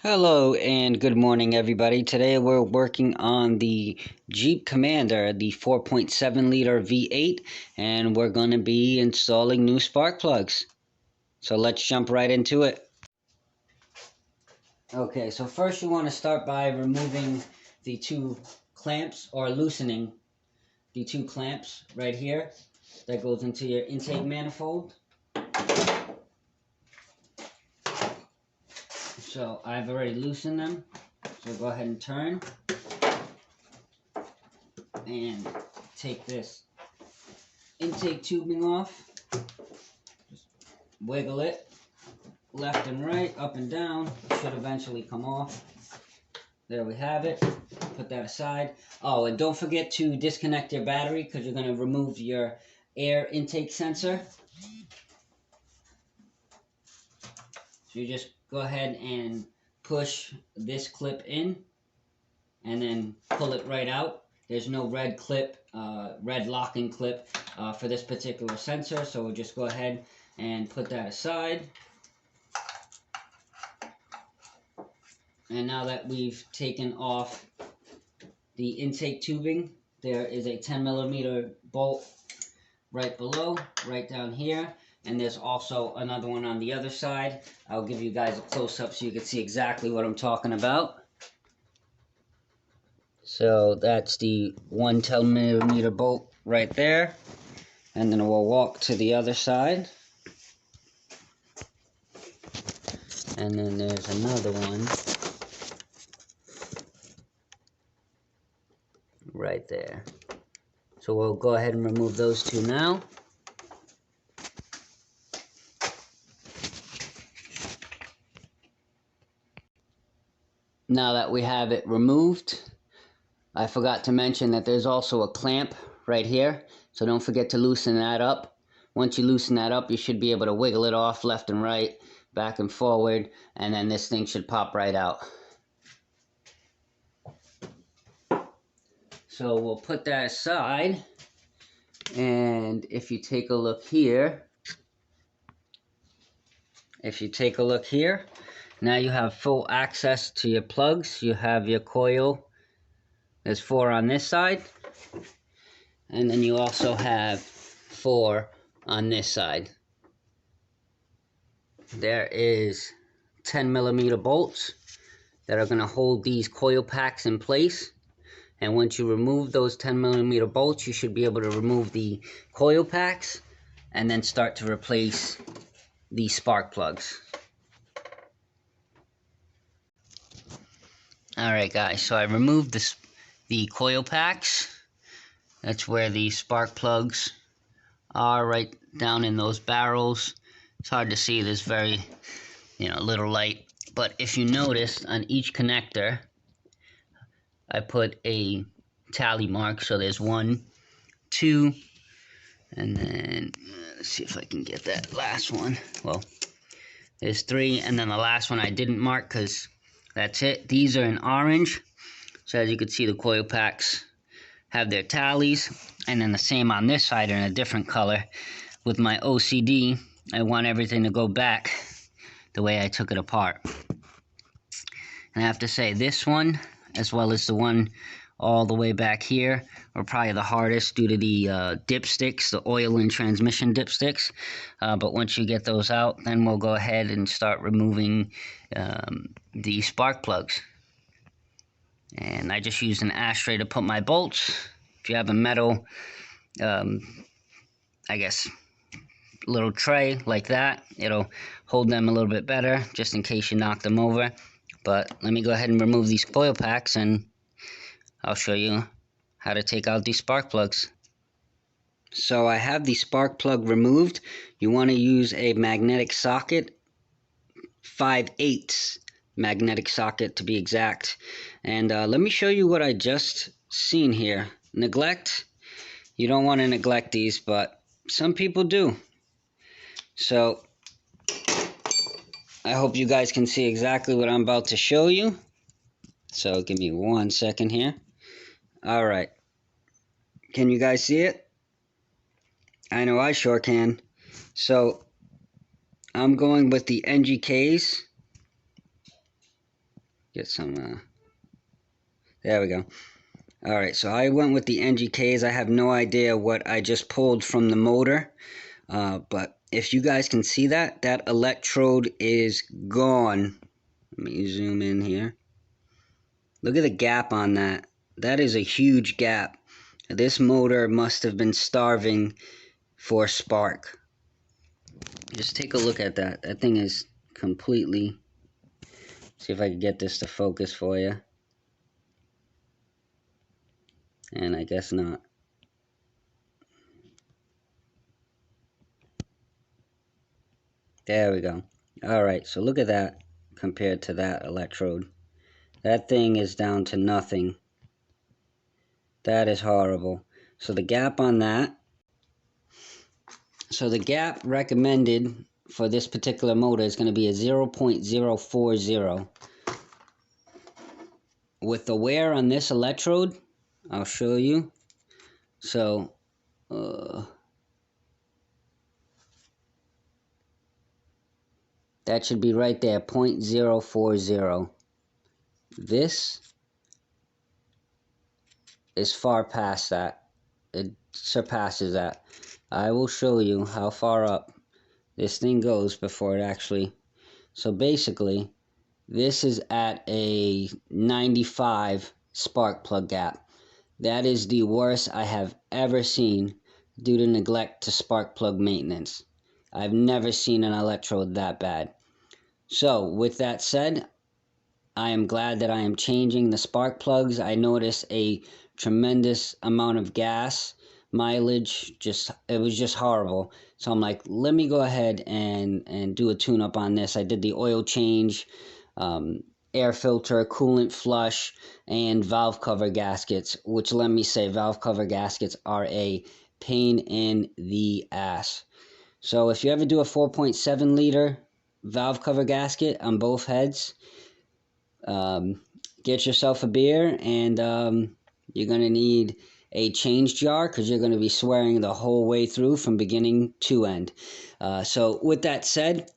Hello and good morning everybody. Today we're working on the Jeep Commander, the 4.7 liter V8, and we're going to be installing new spark plugs. So let's jump right into it. Okay, so first you want to start by removing the two clamps, or loosening the two clamps right here that goes into your intake manifold. So I've already loosened them, so go ahead and turn and take this intake tubing off. Just wiggle it left and right, up and down. It should eventually come off. There we have it. Put that aside. Oh, and don't forget to disconnect your battery because you're going to remove your air intake sensor. So you just go ahead and push this clip in and then pull it right out. There's no red clip, red locking clip for this particular sensor, so we'll just go ahead and put that aside. And now that we've taken off the intake tubing, there is a 10mm bolt right below, right down here, and there's also another one on the other side. I'll give you guys a close-up so you can see exactly what I'm talking about. So that's the 10mm bolt right there, and then we'll walk to the other side, and then there's another one right there. So we'll go ahead and remove those two now. Now that we have it removed, I forgot to mention that there's also a clamp right here, so don't forget to loosen that up. Once you loosen that up, you should be able to wiggle it off left and right, back and forward, and then this thing should pop right out. So we'll put that aside, and if you take a look here, now you have full access to your plugs. You have your coil. There's 4 on this side, and then you also have 4 on this side. There is 10mm bolts that are going to hold these coil packs in place. And once you remove those 10mm bolts, you should be able to remove the coil packs and then start to replace the spark plugs. Alright guys, so I removed the coil packs. That's where the spark plugs are, right down in those barrels. It's hard to see, there's very little light. But if you notice, on each connector, I put a tally mark. So there's 1, 2, and then let's see if I can get that last one. Well, there's 3, and then the last one I didn't mark because that's it. These are in orange. So as you can see, the coil packs have their tallies, and then the same on this side in a different color. With my OCD, I want everything to go back the way I took it apart. And I have to say, this one, as well as the one all the way back here, are probably the hardest due to the dipsticks, the oil and transmission dipsticks. But once you get those out, then we'll go ahead and start removing the spark plugs. And I just used an ashtray to put my bolts. If you have a metal, I guess, little tray like that, it'll hold them a little bit better, just in case you knock them over. But let me go ahead and remove these coil packs, and I'll show you how to take out these spark plugs. So I have the spark plug removed. You want to use a magnetic socket, 5/8 magnetic socket to be exact. And let me show you what I just seen here. Neglect. You don't want to neglect these, but some people do. So I hope you guys can see exactly what I'm about to show you. So give me 1 second here. Alright. Can you guys see it? I know I sure can. So I'm going with the NGKs. get some, there we go. Alright, so I went with the NGKs. I have no idea what I just pulled from the motor. But if you guys can see that, that electrode is gone. Let me zoom in here. Look at the gap on that. That is a huge gap. This motor must have been starving for spark. Just take a look at that. That thing is completely... See if I can get this to focus for you. And I guess not. There we go. Alright, so look at that compared to that electrode. That thing is down to nothing. That is horrible. So the gap on that. So the gap recommended for this particular motor is going to be a 0.040. With the wear on this electrode, I'll show you. So, that should be right there, 0.040. This is far past that. It surpasses that. I will show you how far up this thing goes before it actually... So basically, this is at a 95 spark plug gap. That is the worst I have ever seen due to neglect to spark plug maintenance. I've never seen an electrode that bad. So, with that said, I am glad that I am changing the spark plugs. I noticed a tremendous amount of gas mileage. It was just horrible. So I'm like, let me go ahead and do a tune-up on this. I did the oil change, air filter, coolant flush, and valve cover gaskets, which, let me say, valve cover gaskets are a pain in the ass. So if you ever do a 4.7 liter valve cover gasket on both heads, get yourself a beer, and you're going to need a change jar because you're going to be swearing the whole way through from beginning to end. So with that said,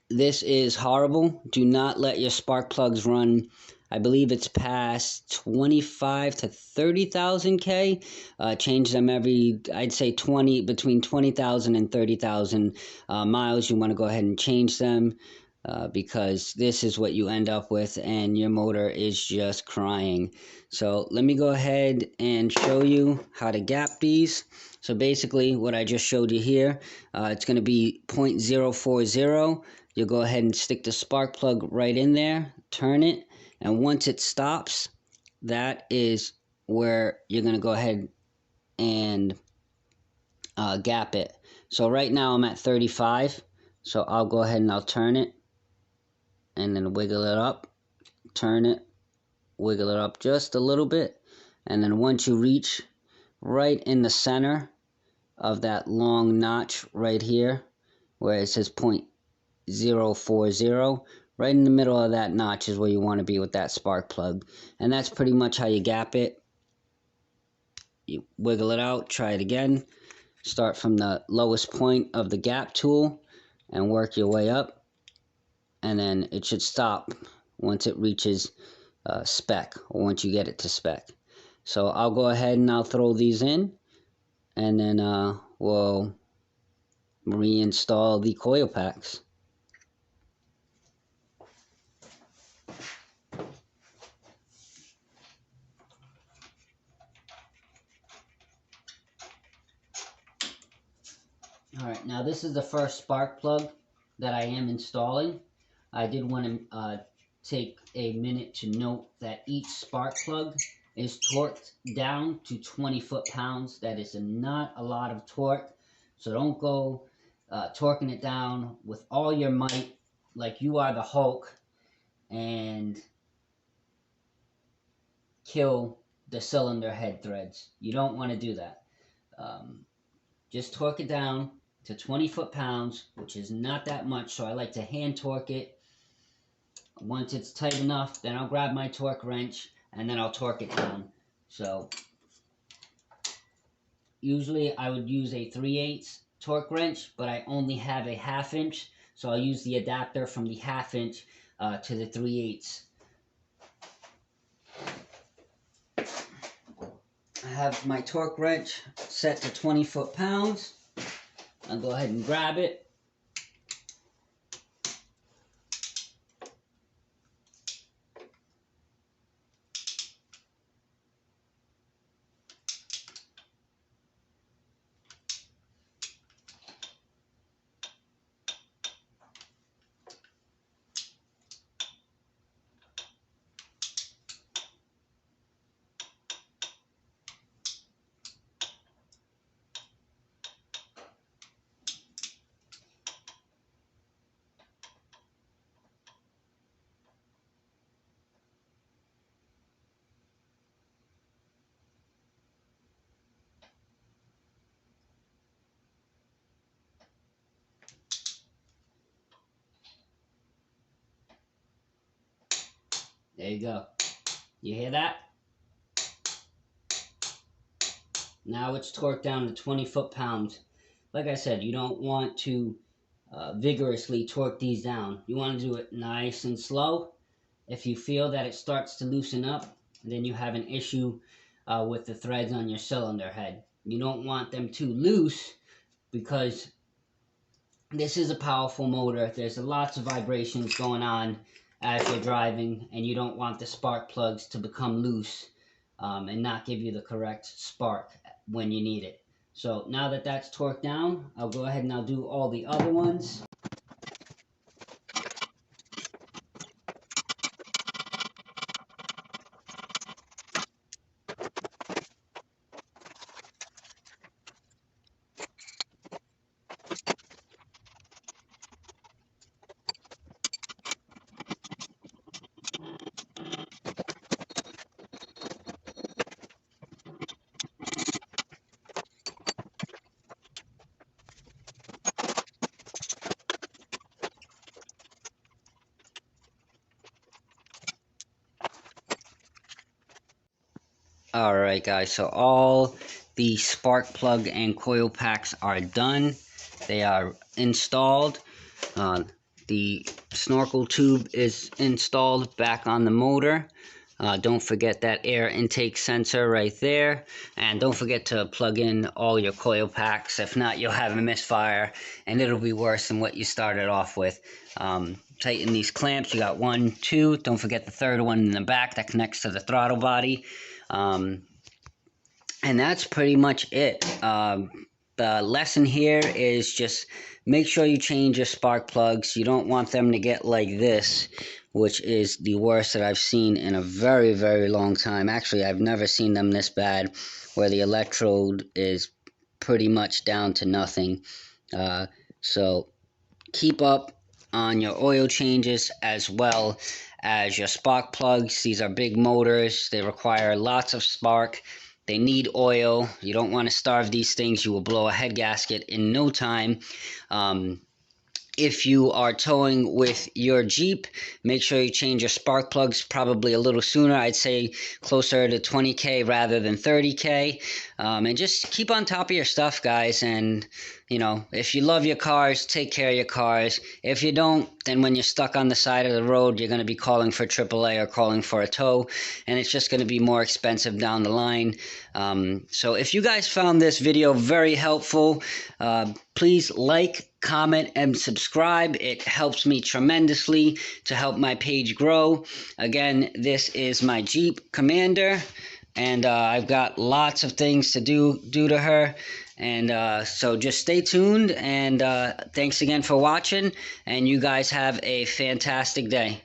this is horrible. Do not let your spark plugs run. I believe it's past 25 to 30,000 K. Change them every, I'd say between 20,000 and 30,000 miles. You want to go ahead and change them. Because this is what you end up with, and your motor is just crying. So let me go ahead and show you how to gap these. So basically what I just showed you here, it's going to be 0.040. You'll go ahead and stick the spark plug right in there, turn it, and once it stops, that is where you're going to go ahead and gap it. So right now I'm at 35, so I'll go ahead and I'll turn it, and then wiggle it up, turn it, wiggle it up just a little bit, and then once you reach right in the center of that long notch right here, where it says 0.040, right in the middle of that notch is where you want to be with that spark plug. And that's pretty much how you gap it. You wiggle it out, try it again, start from the lowest point of the gap tool and work your way up. And then it should stop once it reaches spec, or once you get it to spec. So I'll go ahead and I'll throw these in, and then we'll reinstall the coil packs. Alright, now this is the first spark plug that I am installing. I did want to take a minute to note that each spark plug is torqued down to 20 foot-pounds. That is not a lot of torque, so don't go torquing it down with all your might like you are the Hulk and kill the cylinder head threads. You don't want to do that. Just torque it down to 20 foot-pounds, which is not that much, so I like to hand torque it. Once it's tight enough, then I'll grab my torque wrench and then I'll torque it down. So usually I would use a 3/8 torque wrench, but I only have a 1/2 inch, so I'll use the adapter from the 1/2 inch to the 3/8 I have my torque wrench set to 20 foot-pounds. I'll go ahead and grab it. There you go. You hear that? Now it's torqued down to 20 foot-pounds. Like I said, you don't want to vigorously torque these down. You want to do it nice and slow. If you feel that it starts to loosen up, then you have an issue with the threads on your cylinder head. You don't want them too loose because this is a powerful motor. There's lots of vibrations going on as you're driving, and you don't want the spark plugs to become loose and not give you the correct spark when you need it. So now that that's torqued down, I'll go ahead and I'll do all the other ones. Alright guys, so all the spark plug and coil packs are done. They are installed. The snorkel tube is installed back on the motor. Don't forget that air intake sensor right there. And don't forget to plug in all your coil packs. If not, you'll have a misfire and it'll be worse than what you started off with. Tighten these clamps. You got 1, 2. Don't forget the third one in the back that connects to the throttle body. And that's pretty much it. The lesson here is just make sure you change your spark plugs. You don't want them to get like this, which is the worst that I've seen in a very, very long time. Actually, I've never seen them this bad, where the electrode is pretty much down to nothing. So keep up on your oil changes as well as your spark plugs. These are big motors. They require lots of spark. They need oil. You don't want to starve these things. You will blow a head gasket in no time. If you are towing with your Jeep, make sure you change your spark plugs probably a little sooner. I'd say closer to 20K rather than 30K. And just keep on top of your stuff, guys. And, you know, if you love your cars, take care of your cars. If you don't, then when you're stuck on the side of the road, you're going to be calling for AAA or calling for a tow. And it's just going to be more expensive down the line. So if you guys found this video very helpful, please like, comment, and subscribe. It helps me tremendously to help my page grow. Again, this is my Jeep Commander, and I've got lots of things to do to her. And so just stay tuned, and thanks again for watching, and you guys have a fantastic day.